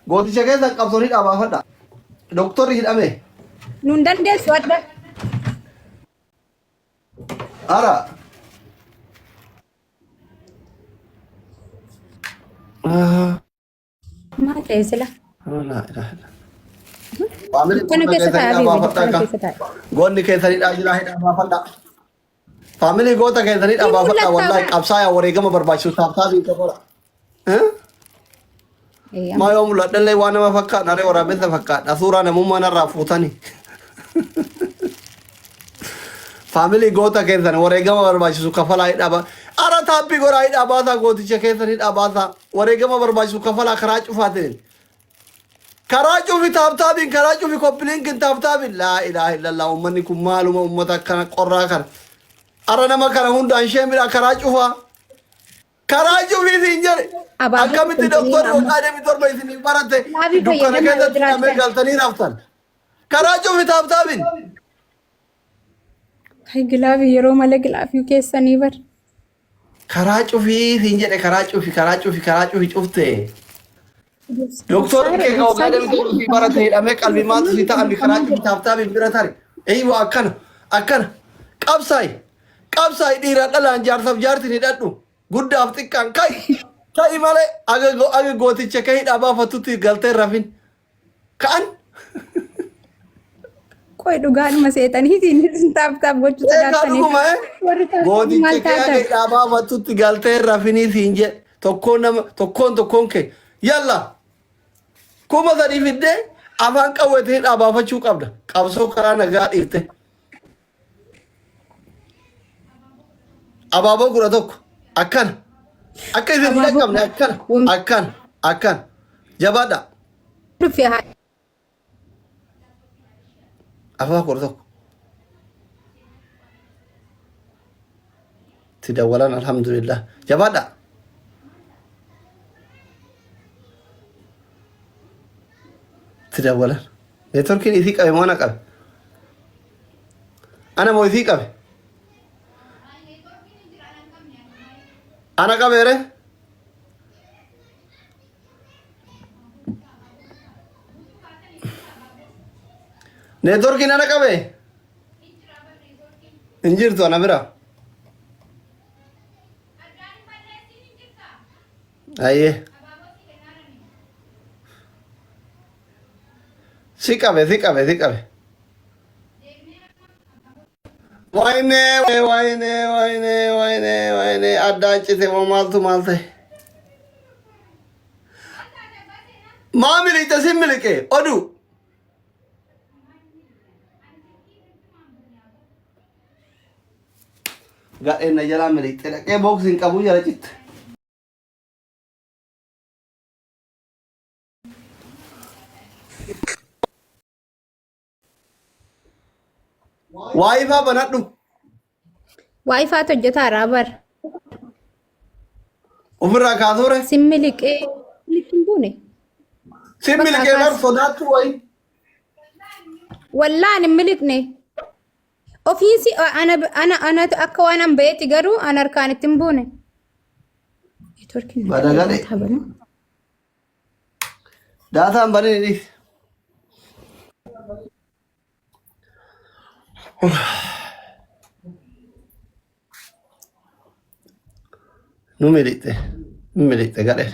gooticha keessa qabsoo dhaabafadha. Doktorri hidhame. Nun dandeessu adda. Ara. Maal ta'e sila? Faamilii Kana keessa taa'aa goota beeku. Kana keessanii keessa taa'e. goonni keessanii jira hidhaafadha. Faamilii goota keessanii dhaabafadha. Wallahi qabsaa'aa wareegama barbaachisu taataabii qabudha. Maa yoo mul'adhallee waan nama fakkaata naree waraabessa fakkaata. Suuraa namummaa narraa fuutanii. Faamilii goota keessanii wareegama barbaachisu kafalaa hidhaaba. Ara taabbii goraa hidhaabaasa gooticha keessanii hidhaabaasa wareegama barbaachisu kafalaa karaa cufaatiin. Karaa cufi taabtaabiin karaa cufi koppiliinkin taabtaabiin laa ilaaha illallah uummanni kun maaluma uummata akkana qorraa kana. Ara nama kana hundaan ishee midhaa karaa cufaa. Karaa cufii siin jedhe. Akkamitti doktorri waggaa torba isinii barate dukkana keessatti hidhamee galtanii raftan. Karaa cufi taabtaabiin. Hay gilaafii yeroo malee gilaafii keessanii bar. Karaa cufii siin jedhe karaa cufi cuftee. Doktorri kee ka waggaa torba barate hidhamee qalbii maatu si ta'an karaa cufi taabtaabiin bira tare. Eeyyuu akkana qabsaayi dhiira dhalaan jaarsaaf jaartiin hidhadhu. Guddaaf xiqqaan ka'i malee aga gooticha kee hidhaa baafatutti galtee rafin. Ka'an. Qoy dhugaadhuma seetanii siin taabtaaf gochuu sodaatanii. Gooticha kee aga hidhaa baafatutti galtee rafinii siin jedhe tokkoon kee yalla kuma sadii fiddee afaan qawwete hidhaa baafachuu qabda. Qabsoo karaa nagaa dhiirte. Abaaboo 11 akkana. Akka isin hin dhaqqabne akkana. Jabaadha. Dhufee haa. Afaan 11. Tidawwalan alhamdulillah. Jabaadha. Tidawwalan. Neetworkiin isii qabe moo na qabe? Ana moo isii qabe? Ana qabeere? Neetworkiin ana qabe? Hin jirtu ana bira. Ayyee. Si qabe. Wayne addaan cite moo maaltu maal ta'e? Maa miliqxe sin miliqe oduu. Gadheen na jalaa miliqxe dhaqee booksiin qabu jala citte. Waayifaa banadhu. Waayifaatu hojjetaa raabar. Ofirraa kaasuure. Simmi liqee liqin buune. Simmi liqee bar sodaattu wayi. Wallaan hin miliqne. Ofiisi anatu akka waan an ba'eeti garuu an harkaan ittiin buune. Badagale. Daataan banee dhiis. Nu miliqxe gadhe.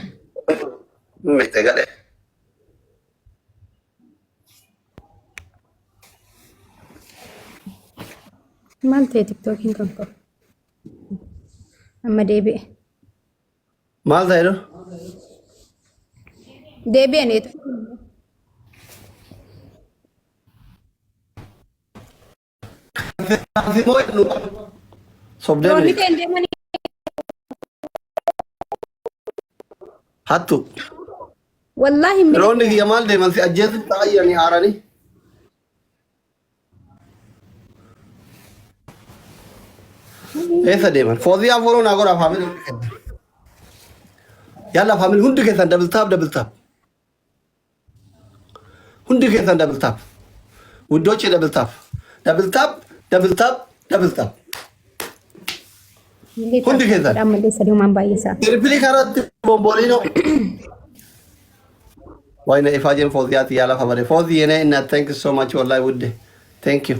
Maal ta'e tiktookiin kan qabu? Amma deebi'e. Maal ta'e dha? Deebi'aniitu. Sobdee Roonni miliqxe. ta'e deemanii. Hattu. Wallaahi hin miliqne. Roonni kiyya maal deeman si ajjeesuuf ta'ayyanii haaranii. Eessa deeman? Foozii afuuruu naa godhaa faamilii hundi keessan. Yalla faamilii hundi keessan dabiltaaf. Hundi keessan dabiltaaf. Widdoochi dabiltaaf. Hundi keessan. Ammallee sadii uumaan baay'isaa. Tirpilii karatti bomboliinoo. Why na ifajen Foziyati yala favore. Fozi yene inna thank you so much wallahi wudde. Thank you.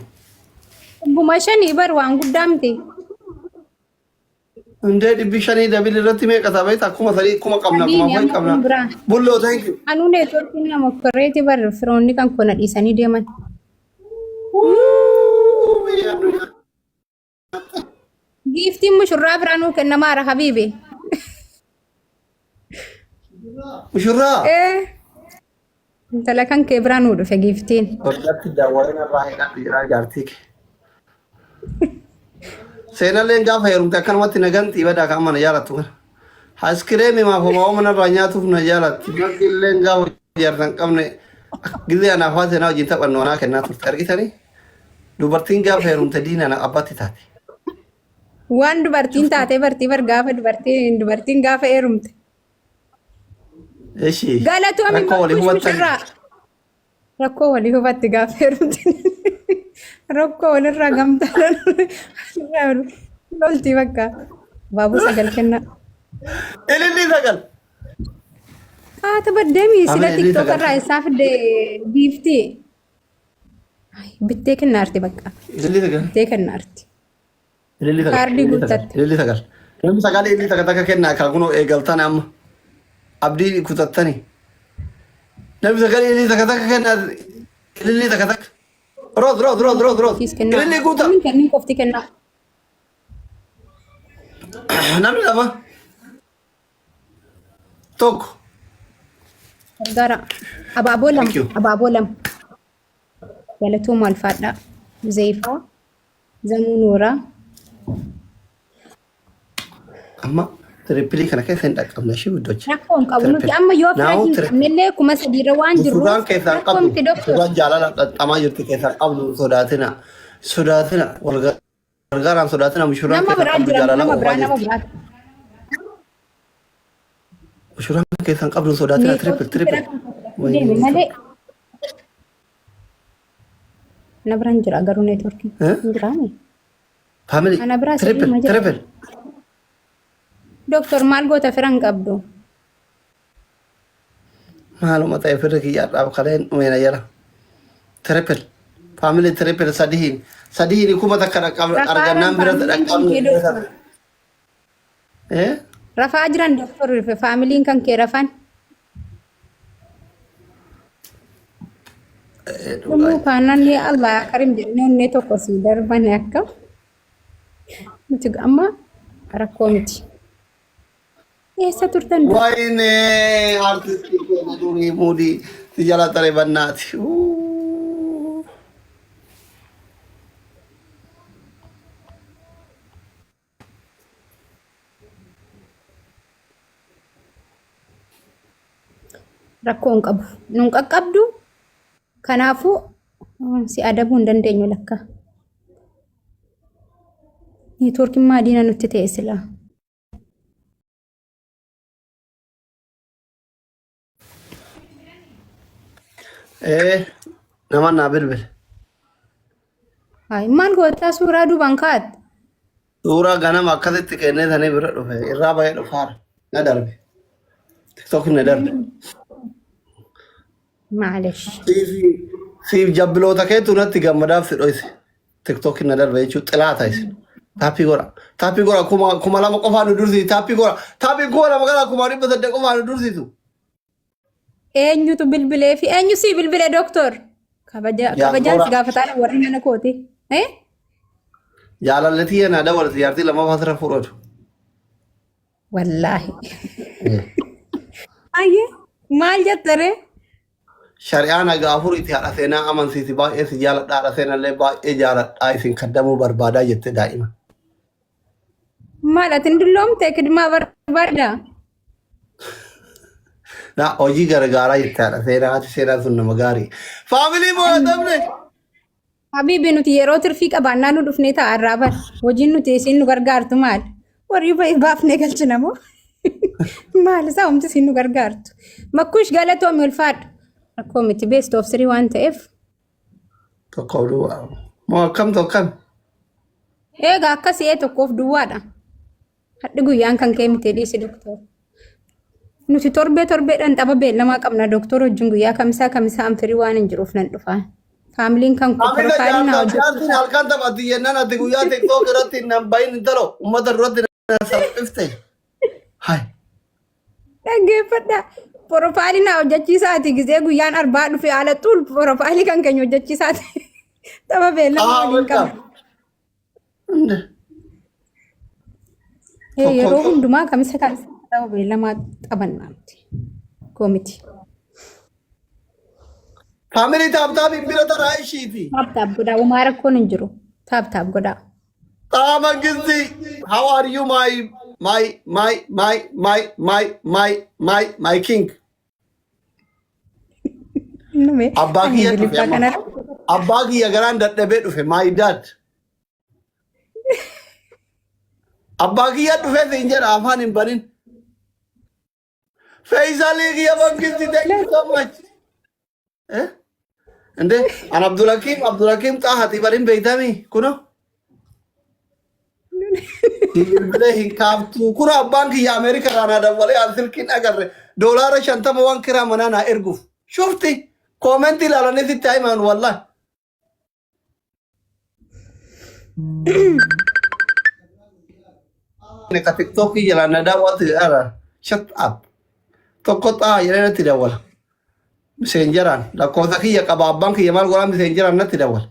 Bumashani bar waan guddaamte. እንደ ዲቢሻኒ ደብል ረትሜ ቀታበይት አኩማ ሰሪ ኩማ ቀምና ኩማ ሆይ ቀምና ቡሎ ታንክ ዩ Anu networking nama korreeti bar firoonni kan kona dhiisanii deeman. Giiftiin mushurraa biraanuu kennamaara habiibi. ሙሽራ Intala kan kee biraanuu dhufe giiftiin. ወዳት ዳወረና ራሄዳ ዲራ ጃርቲክ ሴናሌን ጋፋ የሩምታ ከንመት ነገንት ይበዳ ካማነ ያላቱ ሃስክሬም ማፎማው መነ ባኛቱፍ ነጃላት ነግሌን ጋው ያርተን ቀምነ ጊዜ አናፋት ነው ጂንታ ቀኖና ከናቱ ተርጊተኒ ዱበርቲን ጋፋ የሩምታ ዲና አባቲ ታቲ Waan dubartiin taatee bartii bar gaafa dubartiin gaafa heerumte. እሺ Galatu ami mushurraa. Rakkoo walii hubatti gaafa heerumte. Rakkoo walirraa gamtaan lolti bakka. Baabuu sagal kenna. ኤሊሊ ሰገል Haata baddeemi sila tiktok irraa isaaf giifti. Bittee kennaarti bakka. ኤሊሊ ሰገል Bittee kennaarti. ኤሊሊ ሰገል Kaardii guuttatti. ኤሊሊ ሰገል ነም ሰጋሌ ኤሊሊ ተከተከ ከና ካልኩኖ ኤገልታን አማ አብዲ ኩተተኒ ነም ሰጋሌ ኤሊሊ ተከተከ ከና ኤሊሊ ተከተከ ሮዝ Kiis kennaa. ኤሊሊ ጉታ Min kennin qofti kennaa. namni lama tokko Gargaara. Abaaboo Thank you. lama. Abaaboo lama. Galatuu maal faadhaa? Zeefaa. Zamuu Nooraa. amma trippilii kana keessa hin dhaqqabne shi guddochi Rakkoo hin qabu nuti amma yoo Now, fira hin qabnellee kuma sadiirra waan jirruuf suuraan keessaan rakkoo qabdu miti doktor. suuraan jaalala dhaxxamaa jirti keessaan qabdu sodaatina wal gargaaraan sodaatina mushuraan Nama keessaan biraa qabdu jira jaalala nama qofaa biraa nama jirti biraa. mushuraan keessaan qabdu sodaatina trippil Deemi malee. Na biraan jira garuu neetworkii. Eh? Hin jiraani. faamilii Ana biraa trippil sadii ma jira. trippil Doktor maal goota fira hin qabdu? maaluma ta'e firri kiyyaadhaaf kaleen umeena jala trippil faamilii trippil sadihiin kuma takka dhaqqabne argannaan bira dhaqqabne Rafaa jiran doktor faamiliin kan kee rafan. Dhumuu kaanaan yaa Allah karim jennee onnee tokko sii darban akka. Nuti amma rakkoo miti. Eessa turtan? ወይኔ አርቲስት ዱሪ ሙዲ ሲጃላጠሬ በናት Rakkoo hin qabu. Nun qaqqabdu. Kanaafuu si adabuu hin dandeenyu lakka. Neetwoorkiin maadiina nutti ta'e silaa. ነማና ብልብል Hai, maal gootaa suuraa duubaan kaa'atte? ሱራ ገነም አከተት ከነ ተኔ ብረ ዱፈ ኢራ ባይ ዱፋር ነደርብ ቲክቶክ ነደርብ Maalesh. ሲፍ ጀብሎታ ከቱ ነት ገመዳፍ ሲዶይስ ቲክቶክ ነደርብ ይቹ ጥላታይስ ታፒ ጎራ ኩማ ለማ ቆፋኑ ዱርሲ ታፒ ጎራ መገላ ኩማ ዲበተ ደቆፋኑ ዱርሲቱ Eenyutu bilbilee fi eenyu si bilbilee doktor? Kabajaan si gaafataa warri mana kooti. jaalalati yana dawal ziyaartii lama fasara furodu Wallaahi. Ayyee maal jettare? shari'aan haga afur itti haadha seenaa amansiisi baay'ee si jaaladha haadha seenallee baay'ee jaaladha isin kaddamuu barbaadaa jette daa'ima. Maal atin dulloomte kidmaa barbaada? Na hojii gargaaraa jette haadha seenaa ati seenaan sun nama gaarii. Faamilii mo'atamne. Habibi nuti yeroo tirfii qabaannaa nu dhufnee ta'a irraa bar. Hojiin nuti isin nu gargaartu maal? Warri baafnee galchina moo? Maal isaa homti isin nu gargaartu? Makkuush galatoomii ulfaadhu. Rakkoo miti beest of sirii waan ta'eef. Tokko duwwaa. Moo akkam. Egaa akkasii tokkoof duwwaadha. Hadhi guyyaan kan kee miti dhiisi doktor. Nuti torbeedhaan tapha beellamaa qabna doktor wajjin guyyaa kamisaa firii waan hin jiruuf nan dhufa. Faamiliin kan profaayilii na hojjetu. Halkan taphatti jennaan ati guyyaa TikTok irratti nan bayin intalo uummata duratti na salphifte. Hai. Dhaggeeffadha. Profaayilii na hojjechiisaati gisee guyyaan arbaa dhufe haala tuul profaayilii kan keenya hojjechiisaati. Tapha beellamaa waliin qabna. Yeroo hundumaa kamisa tapha beellamaa taphannaamti. Koomiti. Family taap bira taraa ishiiti. Taap godhaa uumaa rakkoon hin jiru. Taap godhaa. Mangisti, how are you my king? Abbaa kiyya garaan dadhabee dhufe my dad. Abbaa kiyya dhufe siin jedha afaan hin banin. Faisalii kiyya mangisti, thank you so much. Ande an Abdulakim taahati barin beeytami kuno. Bile hin kaaftu kuno abbaan kiyya Ameerika raana dawwalee an silkiin agarre doolaara 50 waan kiraa manaa naa erguuf. Shufti koomenti ilaalanii sitti himan wallahi. Neka TikTok jalan nada waktu ada shut up. Toko ta jalan nanti dawal. Messengeran. La kota kiyya qabaabbaan kiyya maal godhaa messengeran natti dawal.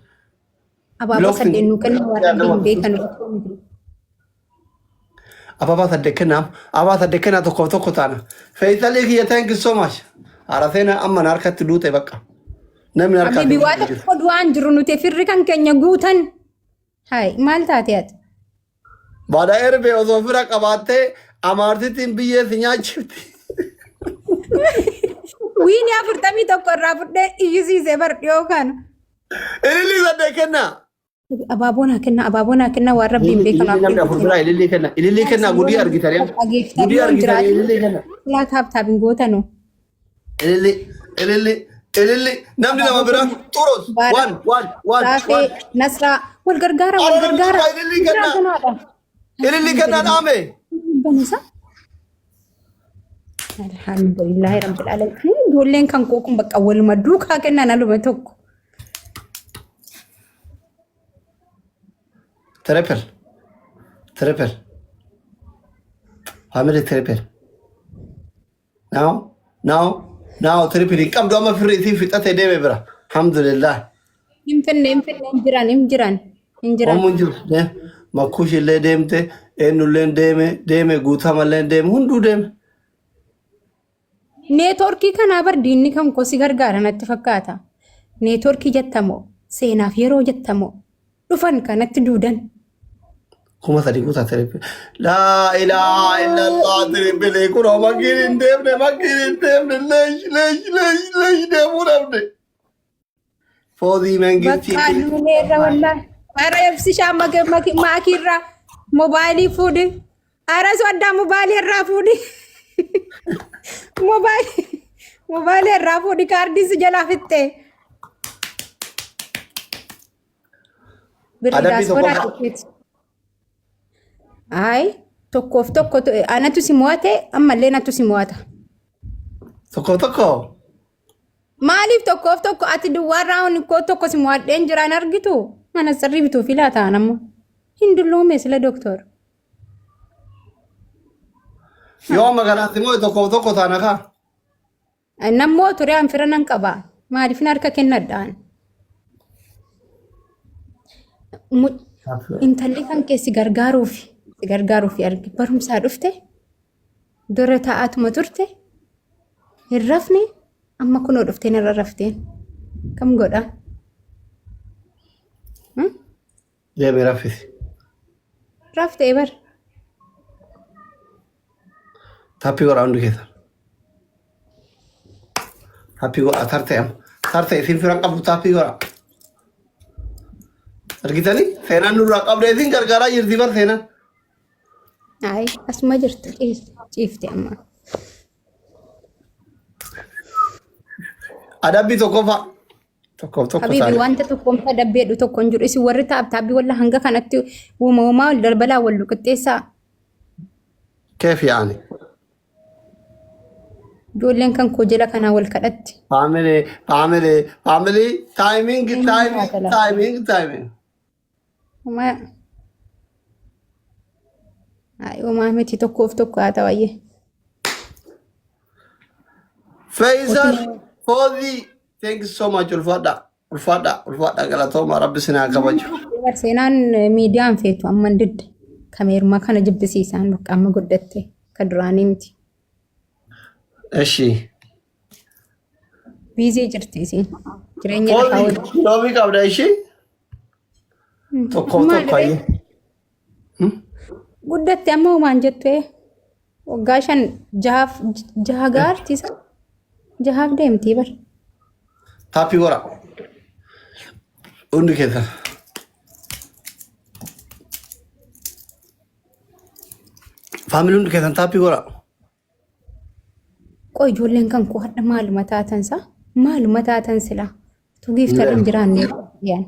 Abaabaa saddeenu kenna waan hin beekan. Abaabaa saddeet kennaa tokko taana. Faisalii kiyya thank you so much. Araseena amma na harkatti duute bakka. Namni harkatti. Habibi waa tokko du'aan jiru nuti firri kan keenya guutan. Hai maal taate ati? Baada erbe osoo fira qabaattee amaartitiin biyyee si nyaachifti. Wiini 41 irraa fudhee iyyisiisee bar dhiyoo kana. Ililii saddeet kennaa. Abaaboon haa kenna waan rabbiin beekamu. Ililii kennaa gudii argitanii. Gudii argitanii ililii kennaa. Laa taaptaabiin gootanu. Ililii namni nama bira xuros. Raafee Nasraa wal gargaara. Ililii kennaa dhaame. Banisa. Alhamdulillahi rabbil alamin. Ijoolleen kan koo kun bakka waluma duukaa kennaan aluma tokko. Triple. Family triple. Now triple. Kam dua ma firri ti fixate deeme bira. Alhamdulillah. Hin jiran. Omun jiru. Makush illee deemte, eenyulleen deeme, guutamalleen deeme, hunduu deeme. Neetworkii kanaa bar diinni kan koo si gargaara natti fakkaata. Neetworkii jettamoo, seenaaf yeroo jettamoo, dhufan kanatti duudan. Kuma sadi guutaa triple. Laa ilaaha illallah triple. Kunoo makiin hin deemne, leesh deemuu dhabde. Foodii mangittii. Bakka nuuneerra wallaahi. Ara ebsishaa makiirraa mobaayilii fuudhi. Ara soddaa mobaayilii irraa fuudhi. Mobaayilii irraa fuudhi kaardii si jalaa fixxee. Birriidhaas godhaa tikkeeti. Ayi tokkoof tokko anatu si mo'ate ammallee natu si mo'ata. Tokko. Maaliif tokkoof ati duwwaarraa honi koo tokko si mo'adheen jiraan argitu? Mana sirrii bituu filaa ta'an ammoo. Hin dulloome sila doktor. Yoo magalaatti moo tokko taana kaa? Nammoo ture an fira nan qaba. Maaliif harka kennadhaan? Intalli kan keessi gargaaruuf argi barumsaa dhufte dura taa'atuma turte hin rafne amma kunoo dhufteen irra rafteen kam godha? Deeme raffisi. Raftee bar. Tappii godhaa hundi keessa. Tappii godhaa tartee isin firan qabdu tappii godhaa. Argitanii seenaan nurraa qabdee isin gargaaraa jirti bar seenaan. Ayi asuma jirtu ciifte amma. Adabbii tokkoffaa. Tokko. Habibi wanta tokkomta dabbeedhu tokko hin jiru. Isin warri taaptaabbii walla hanga kanatti uumamaa wal darbalaa wal luqixxeessaa. Keef yaa'ani. Ijoolleen kan koo jala kanaa wal kadhatti. Family. Timing. Homaa miti tokkoof tokko haa ta'ayyee. Faisal, Fodi, thank you so much. Ulfada galatoma rabbi sinaa kabaju. Seenaan miidiyaan feetu amma didde kameerumaa kana jibbisiisaan bakka amma guddatte ka duraanii miti. Eshi. Biizii jirti isiin. Jireenya lafaa waliin. Fodi, loobii qabda eshi? Tokko ayyee. Guddatte amma homaan jettu waggaa 6 gaartisa. 6 deemtii bar. Tapi gora. Undi keessa. Family undi keessa tapi gora. Qoy ijoolleen kan koo hadha maaluma taatansa? Maaluma taatan sila? Tugiif ta'an jiraanne yaan.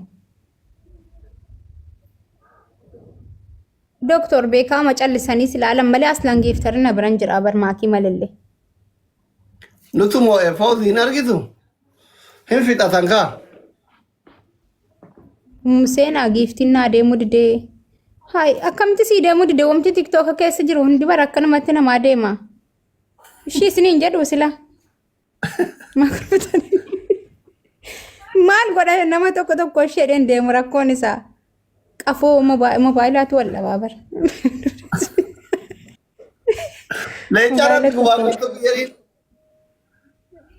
Doktor beekaa macallisanii sila alam malee aslaan geeftarina biran jira bar maakii malillee. Nutu moo Fodi hin argitu? Hin fixatan kaa? Seenaa giiftinnaa deemuu didee. Hai akkamitti sii deemuu didee wamti tiktoka keessa jiru hundi bara akkanumatti namaa deema. Ishii isiniin jedhu sila. Maal godha nama tokko isheen deemu rakkoon isaa. Qafoo moobaayilatu wal dhabaa bara. Leencaarratti waan tokko jedhin.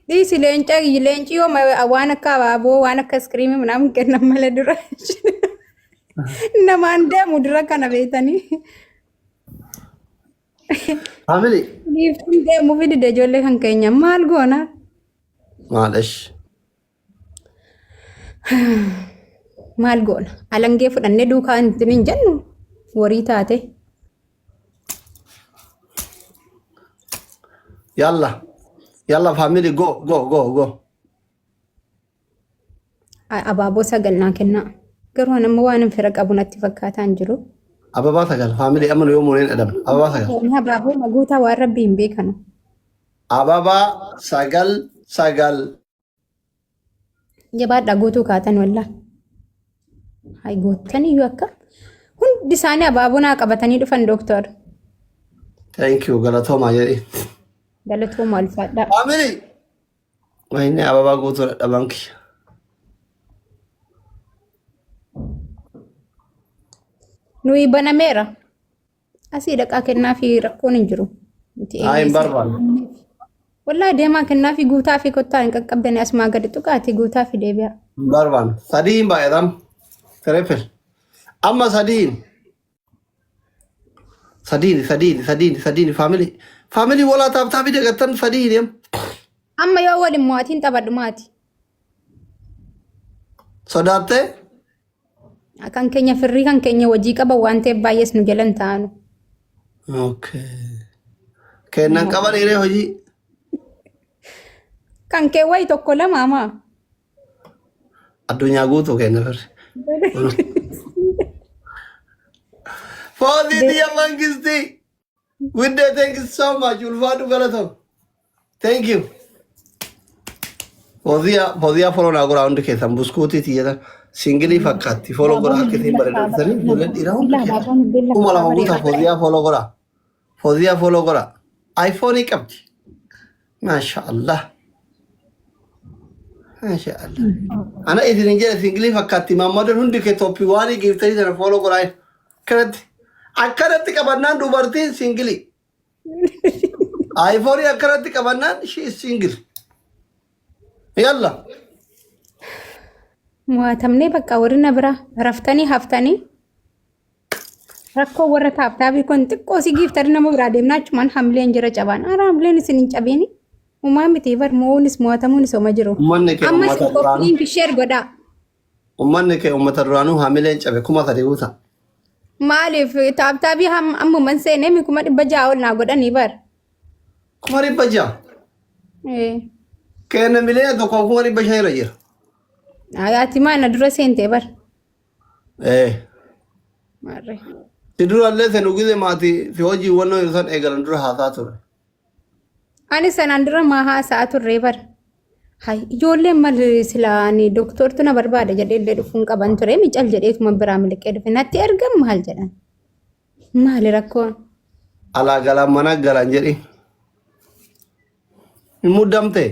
Dhiisi leenci yoo waan akka abaaboo waan akka iskiriimii midhaan kennan malee dura namaan deemu dura kana beetanii. Family. Giiftiin deemuu fi dide ijoollee kan keenya maal goona? Maalesh. Maal goona? Alangee fudhannee duukaa hin jennu warii taate. Yalla family go. Abaaboo sagal naa kennaa. Garuu nama waan hin fira qabu natti fakkaataa hin jiru. Ababaa sagal family amma yoo muuneen adamna. Ababaa sagal. Abaaboo maguutaa waan rabbi hin beekanu. Ababaa sagal. Jabaadha guutuu kaatan wallaa. Hai gootan iyyuu akka hundi isaanii abaaboo naa qabatanii dhufan doktor. Thank you galatoomaa jedhi. Galatooma alfaadha. Family. Wayne ababaa guutuu dhaban kiyya. Nuyi banameera. Asii dhaqaa kennaa fi rakkoon hin jiru. Hin barbaadu. Wallaahi deemaa kennaa fi guutaa fi kottaa hin qaqqabdanii asumaa gadi tuqaati guutaa fi deebi'a. Hin barbaadu. Sadiin baay'atam. Tirepil. Amma sadiin family. Family walaa taaptaa fi deeggartan sadiin. Amma yoo waliin mo'atiin taphadhu maati. Sodaattee? Kan keenya firrii kan keenya hojii qaba waan ta'eef baay'ees nu jalan taanu. Okay. Kennan qaban iree hojii. Kan kee wayi tokko lama ama. Addunyaa guutuu kenna firri. Fodi diya mangisti. Widde thank you so much. Ulfaatu galatam. Thank you. Fodiya follow naa goraa hundi keessan buskuutii tiyyatan. Singili fakkaatti follow goraa akkasiin bareedanii ijoolleen dhiiraa hundi keessan. Kuma lama guutaa fodiyaa follow goraa. Fodiyaa follow goraa. iPhone qabdi. Maashaallah. Ana idin jedhe singili fakkaatti Maammadoon hundi kee toppii waan giftanii sana follow goraa. Akkanatti qabannaan dubartiin singili. iPhone akkanatti qabannaan she is single. Yalla. Mo'atamnee bakka warrina bira raftanii haftanii rakkoo warra taaptaabii kun xiqqoo si giftari nama biraa deemnaa achumaan hamleen jira cabaan. Ara hamleen isin hin cabiini. Uumaa miti bar mo'uunis mo'atamuunis oma jiru. Amma si qophiin bisheer godhaa. Uummanni kee uummata duraanuu hamileen cabe kuma sadii guuta. Maaliif taaptaabii ammuman seenee mi kuma 600 ol naa godhanii bar. Kuma 600? Kenna milee tokko kuma 500 irra jira. Ati mana dura seentee bar. Marre. Si dura illee sen ugide maati si hojii wannoo irsan eegalan dura haasaa ture. Ani sanaan dura maahaa sa'a turree bar. Hay ijoolleen mal silaani doktortu na barbaada jedhee illee dhufuun qaban ture mical jedheetuma biraa miliqee dhufe natti ergan maal jedhan. Maali rakkoon? Alaa galaan mana galaan jedhi. Hin muddamte.